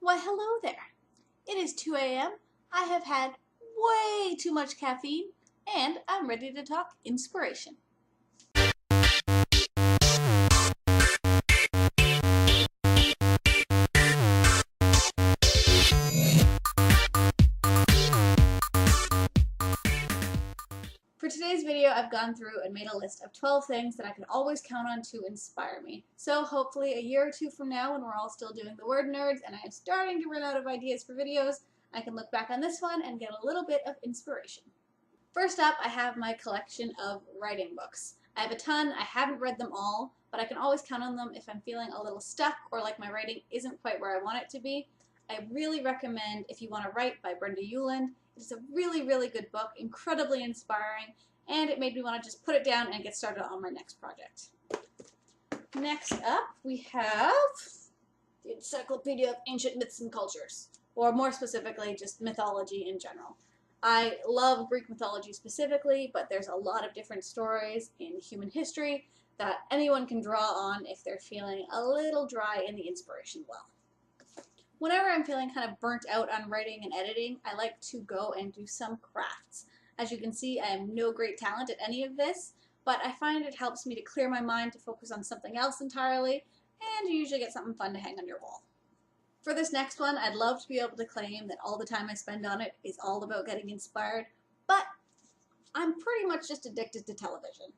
Why, hello there. It is 2 a.m. I have had way too much caffeine, and I'm ready to talk inspiration. For today's video, I've gone through and made a list of 12 things that I can always count on to inspire me. So hopefully a year or two from now, when we're all still doing the word nerds and I am starting to run out of ideas for videos, I can look back on this one and get a little bit of inspiration. First up, I have my collection of writing books. I have a ton, I haven't read them all, but I can always count on them if I'm feeling a little stuck or like my writing isn't quite where I want it to be. I really recommend If You Want to Write by Brenda Euland. It's a really, really good book, incredibly inspiring, and it made me want to just put it down and get started on my next project. Next up, we have the Encyclopedia of Ancient Myths and Cultures, or more specifically, just mythology in general. I love Greek mythology specifically, but there's a lot of different stories in human history that anyone can draw on if they're feeling a little dry in the inspiration well. Whenever I'm feeling kind of burnt out on writing and editing, I like to go and do some crafts. As you can see, I am no great talent at any of this, but I find it helps me to clear my mind to focus on something else entirely, and you usually get something fun to hang on your wall. For this next one, I'd love to be able to claim that all the time I spend on it is all about getting inspired, but I'm pretty much just addicted to television.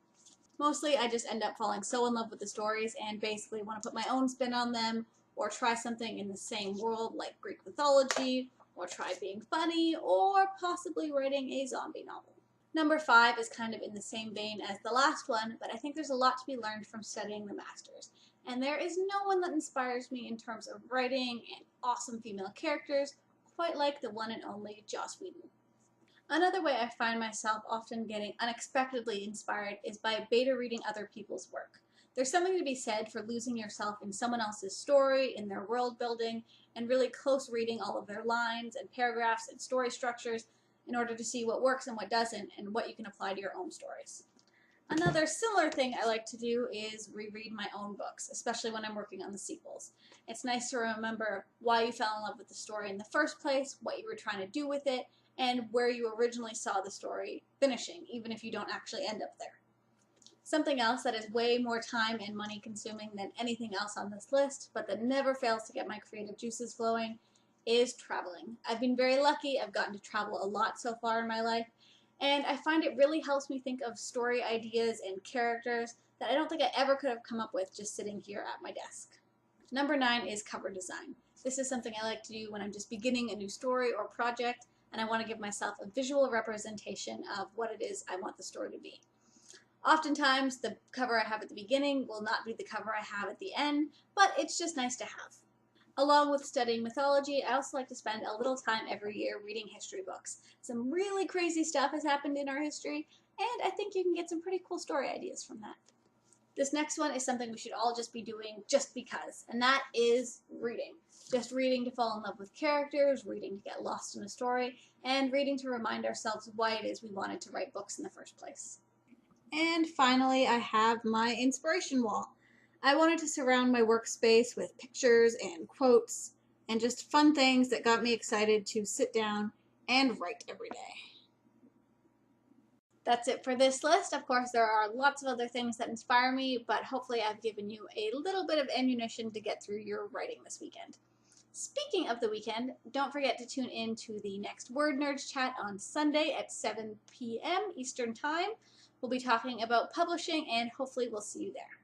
Mostly, I just end up falling so in love with the stories and basically want to put my own spin on them, or try something in the same world like Greek mythology, or try being funny, or possibly writing a zombie novel. Number 5 is kind of in the same vein as the last one, but I think there's a lot to be learned from studying the masters. And there is no one that inspires me in terms of writing and awesome female characters quite like the one and only Joss Whedon. Another way I find myself often getting unexpectedly inspired is by beta reading other people's work. There's something to be said for losing yourself in someone else's story, in their world building, and really close reading all of their lines and paragraphs and story structures in order to see what works and what doesn't and what you can apply to your own stories. Another similar thing I like to do is reread my own books, especially when I'm working on the sequels. It's nice to remember why you fell in love with the story in the first place, what you were trying to do with it, and where you originally saw the story finishing, even if you don't actually end up there. Something else that is way more time and money consuming than anything else on this list, but that never fails to get my creative juices flowing, is traveling. I've been very lucky. I've gotten to travel a lot so far in my life, and I find it really helps me think of story ideas and characters that I don't think I ever could have come up with just sitting here at my desk. Number 9 is cover design. This is something I like to do when I'm just beginning a new story or project, and I want to give myself a visual representation of what it is I want the story to be. Oftentimes, the cover I have at the beginning will not be the cover I have at the end, but it's just nice to have. Along with studying mythology, I also like to spend a little time every year reading history books. Some really crazy stuff has happened in our history, and I think you can get some pretty cool story ideas from that. This next one is something we should all just be doing just because, and that is reading. Just reading to fall in love with characters, reading to get lost in a story, and reading to remind ourselves why it is we wanted to write books in the first place. And finally, I have my inspiration wall. I wanted to surround my workspace with pictures and quotes and just fun things that got me excited to sit down and write every day. That's it for this list. Of course, there are lots of other things that inspire me, but hopefully I've given you a little bit of ammunition to get through your writing this weekend. Speaking of the weekend, don't forget to tune in to the next Word Nerds chat on Sunday at 7 p.m. Eastern Time. We'll be talking about publishing, and hopefully we'll see you there.